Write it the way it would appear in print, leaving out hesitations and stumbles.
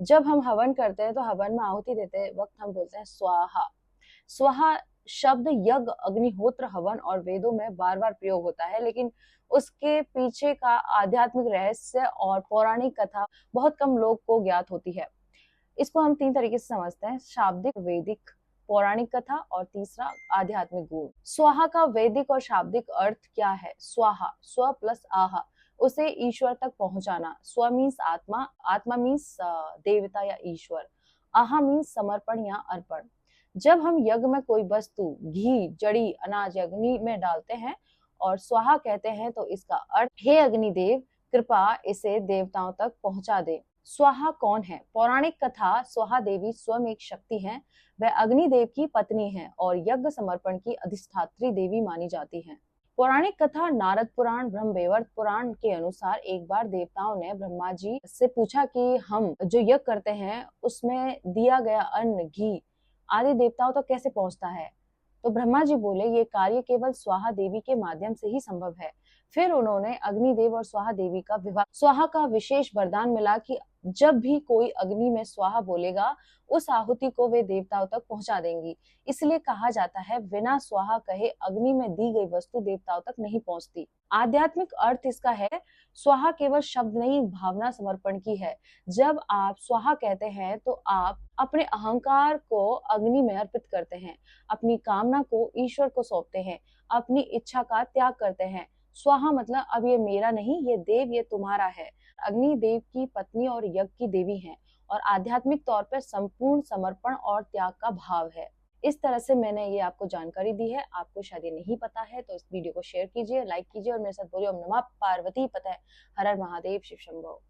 जब हम हवन करते हैं तो हवन में आहुति देते वक्त हम बोलते हैं स्वाहा। स्वाहा शब्द यज्ञ, अग्निहोत्र, हवन और वेदों में बार बार प्रयोग होता है, लेकिन उसके पीछे का आध्यात्मिक रहस्य और पौराणिक कथा बहुत कम लोग को ज्ञात होती है। इसको हम तीन तरीके से समझते हैं: शाब्दिक, वैदिक, पौराणिक कथा और तीसरा आध्यात्मिक गुण। स्वाहा का वैदिक और शाब्दिक अर्थ क्या है? स्वाहा, स्व प्लस आहा, उसे ईश्वर तक पहुंचाना। स्व मीन्स आत्मा, आत्मा मीन्स देवता या ईश्वर, आहा मीन्स समर्पण या अर्पण। जब हम यज्ञ में कोई वस्तु, घी, जड़ी, अनाज या अग्नि में डालते हैं और स्वाहा कहते हैं तो इसका अर्थ, हे अग्निदेव, कृपा इसे देवताओं तक पहुंचा दे। स्वाहा कौन है? पौराणिक कथा, स्वाहा देवी स्वयं एक शक्ति हैं। वह अग्निदेव की पत्नी हैं और यज्ञ समर्पण की अधिष्ठात्री देवी मानी जाती हैं। पौराणिक कथा नारद पुराण, ब्रह्मवैवर्त पुराण के अनुसार एक बार देवताओं ने ब्रह्मा जी से पूछा कि हम जो यज्ञ करते हैं उसमें दिया गया अन्न, घी आदि देवताओं तक कैसे पहुंचता है? तो ब्रह्मा जी बोले, ये कार्य केवल स्वाहा देवी के माध्यम से ही संभव है। फिर उन्होंने अग्निदेव और स्वाहा देवी का विवाह। स्वाहा का विशेष वरदान मिला कि जब भी कोई अग्नि में स्वाहा बोलेगा, उस आहुति को वे देवताओं तक पहुंचा देंगी। इसलिए कहा जाता है, बिना स्वाहा कहे अग्नि में दी गई वस्तु देवताओं तक नहीं पहुंचती। आध्यात्मिक अर्थ इसका है, स्वाहा केवल शब्द नहीं, भावना समर्पण की है। जब आप स्वाहा कहते हैं तो आप अपने अहंकार को अग्नि में अर्पित करते हैं, अपनी कामना को ईश्वर को सौंपते हैं, अपनी इच्छा का त्याग करते हैं। स्वाहा मतलब अब ये मेरा नहीं, ये देव, ये तुम्हारा है। अग्नि देव की पत्नी और यज्ञ की देवी हैं और आध्यात्मिक तौर पर संपूर्ण समर्पण और त्याग का भाव है। इस तरह से मैंने ये आपको जानकारी दी है। आपको शायद ये नहीं पता है तो इस वीडियो को शेयर कीजिए, लाइक कीजिए और मेरे साथ बोलिए ओम नमः पार्वती पतये, हर हर महादेव, शिव शंभो।